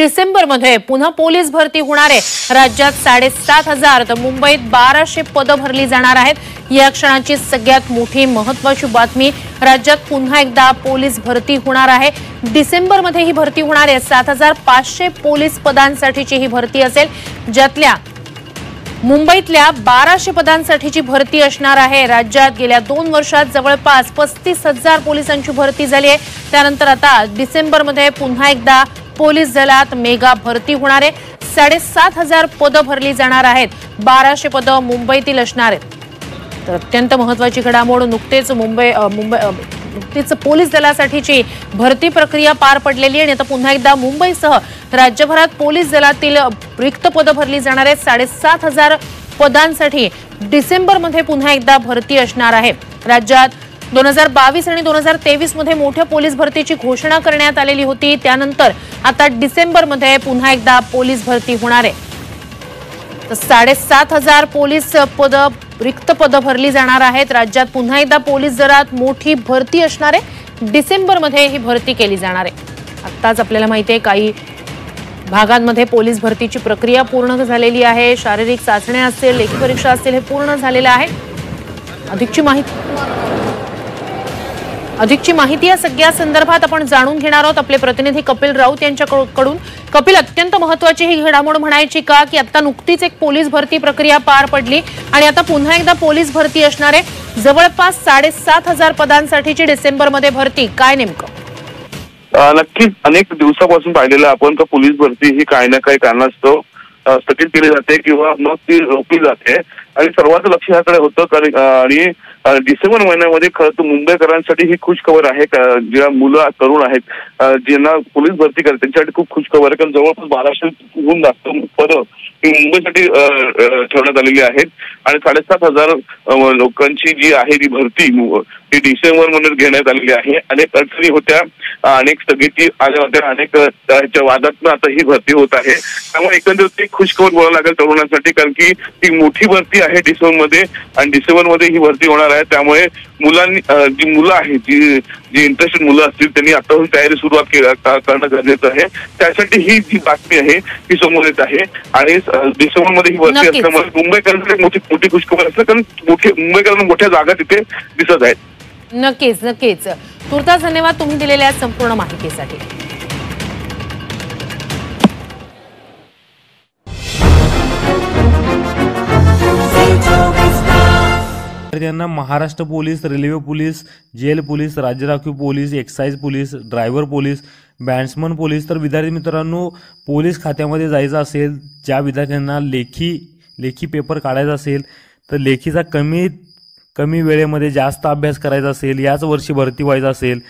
डिसेंबरमध्ये पुन्हा पोलीस भरती होणार आहे। राज्यात 7,500 तर मुंबईत 1200 पदं भरली जाणार आहेत। या क्षणाची सगळ्यात मोठी महत्त्वाची बातमी, राज्यात पुन्हा एकदा पोलीस भरती होणार आहे। डिसेंबरमध्ये ही भरती होणार आहे। 7,500 पोलीस पदांसाठीची ही भरती असेल, ज्यातल्या मुंबईतल्या 1200 पदांसाठीची भरती असणार आहे। राज्यात गेल्या 2 वर्षात जवळपास 35,000 पोलिसांची भरती झाली आहे। त्यानंतर आता डिसेंबरमध्ये पुन्हा एकदा पोलीस दलात मेगा भरती होणार आहे। 7,500 पदं भरली जाणार आहेत। 1200 पदं मुंबईतील असणार आहेत। तर अत्यंत महत्त्वाची घडामोड, नुकतेच नुकतीच पोलीस दलासाठीची भरती प्रक्रिया पार पडलेली आहे आणि आता पुन्हा एकदा मुंबईसह राज्यभरात पोलीस दलातील रिक्त पदं भरली जाणार आहेत। 7,500 पदांसाठी डिसेंबरमध्ये पुन्हा एकदा भरती असणार आहे। राज्यात 2022 आणि 2023 मध्ये मोठ्या पोलीस भरतीची घोषणा करण्यात आलेली होती। त्यानंतर आता डिसेंबरमध्ये पुन्हा एकदा पोलीस भरती होणार आहे। तर 7,500 पोलीस पदं रिक्त पदं भरली जाणार आहेत। राज्यात पुन्हा एकदा पोलीस दलात मोठी भरती असणार आहे। डिसेंबरमध्ये ही भरती केली जाणार आहे। आत्ताच आपल्याला माहिती आहे काही भागांमध्ये पोलीस भरतीची प्रक्रिया पूर्ण झालेली आहे। शारीरिक चाचण्या असतील, लेखी परीक्षा असतील, हे पूर्ण झालेलं आहे। अधिकची माहिती या सगळ्या संदर्भात आपण जाणून घेणार आहोत आपले प्रतिनिधी कपिल राऊत यांच्याकडून। कपिल, अत्यंत महत्त्वाची ही घडामोड म्हणायची का की आता नुकतीच एक पोलीस भरती प्रक्रिया पार पडली आणि आता पुन्हा एकदा पोलीस भरती असणार आहे। जवळपास 7,500 पदांसाठीची डिसेंबरमध्ये भरती, काय नेमकं? नक्कीच अनेक दिवसापासून पाहिलेलं आपण तर पोलीस भरती ही काही ना काही कारणास्तव स्थगित केली जाते किंवा मग ती रोखली जाते आणि सर्वांचं लक्ष याकडे होतं आणि डिसेंबर महिन्यामध्ये खरं तर मुंबईकरांसाठी ही खुश खबर आहे। ज्या मुलं तरुण आहेत ज्यांना पोलीस भरती करतात त्यांच्यासाठी खूप खुश खबर आहे, कारण जवळपास 1200हून जास्त पदं ही मुंबईसाठी ठेवण्यात आलेली आहेत आणि 7,500 लोकांची जी आहे ती भरती ही डिसेंबरमध्ये घेण्यात आलेली आहे। अनेक अडचणी होत्या, अनेक स्थगिती आल्या होत्या, अनेक त्याच्या वादातून आता ही भरती होत आहे। त्यामुळे एकंदरीत एक खुश खबर बोलायला लागेल तरुणांसाठी, कारण की ती मोठी भरती आहे डिसेंबरमध्ये आणि डिसेंबरमध्ये ही भरती होणार आहे। त्यामुळे मुलांनी जी मुलं आहेत जी इंटरेस्टेड मुलं असतील त्यांनी आतापासून तयारी सुरुवात करणं गरजेचं आहे। त्यासाठी ही जी बातमी आहे ती समोर येत आहे आणि डिसेंबरमध्ये ही भरती असल्यामुळे मुंबईकरांसाठी मोठी खुशखबर असते, कारण मुंबईकरांना मोठ्या जागा तिथे दिसत आहेत। नक्कीच तुर्तास धन्यवाद तुम्ही दिलेल्या संपूर्ण माहितीसाठी। त्यांना Maharashtra police, railway police, jail police, राज्य राखीव police, excise police, driver police, batsman police, तर विद्यार्थी मित्रांनो पोलीस खात्यामध्ये जायचं असेल, ज्या विद्यार्थ्यांना लेखी पेपर काढायचा असेल तर लेखीचा कमी वेळेमध्ये जास्त अभ्यास करायचा असेल, याच वर्षी भरती व्हायचं असेल,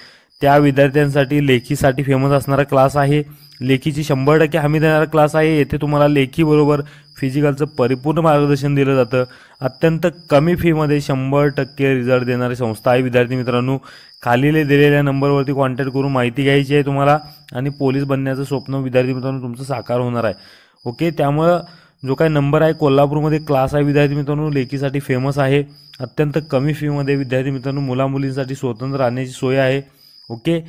त्या विद्यार्थ्यांसाठी लेखीसाठी फेमस असणारा क्लास आहे। लेखीची 100% हमी देणारा क्लास आहे। येथे तुम्हाला लेखीबरोबर फिजिकलचं परिपूर्ण मार्गदर्शन दिलं जातं। अत्यंत कमी फीमध्ये 100% रिझल्ट देणारी संस्था आहे। विद्यार्थी मित्रांनो, खाली दिलेल्या नंबरवरती कॉन्टॅक्ट करून माहिती घ्यायची आहे तुम्हाला आणि पोलीस बनण्याचं स्वप्न विद्यार्थी मित्रांनो तुमचं साकार होणार आहे। ओके, त्यामुळं जो काही नंबर आहे, कोल्हापूरमध्ये क्लास आहे विद्यार्थी मित्रांनो, लेखीसाठी फेमस आहे। अत्यंत कमी फीमध्ये विद्यार्थी मित्रांनो मुला मुलींसाठी स्वतंत्र राहण्याची सोय आहे। ओके,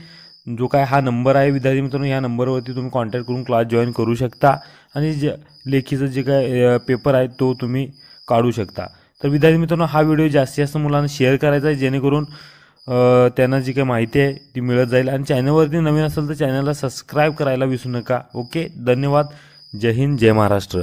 जो काय हा नंबर आहे विद्यार्थी मित्रांनो, या नंबरवरती तुम्ही कॉन्टॅक्ट करून क्लास जॉईन करू शकता आणि लेखीचं जे काय पेपर आहे तो तुम्ही काढू शकता। तर विद्यार्थी मित्रांनो, हा व्हिडिओ जास्तीत जास्त मुलांना शेअर करायचा आहे, जेणेकरून त्यांना जी काही माहिती आहे ती मिळत जाईल आणि चॅनलवरती नवीन असेल तर चॅनलला सबस्क्राईब करायला विसरू नका। ओके, धन्यवाद। जय हिंद, जय महाराष्ट्र।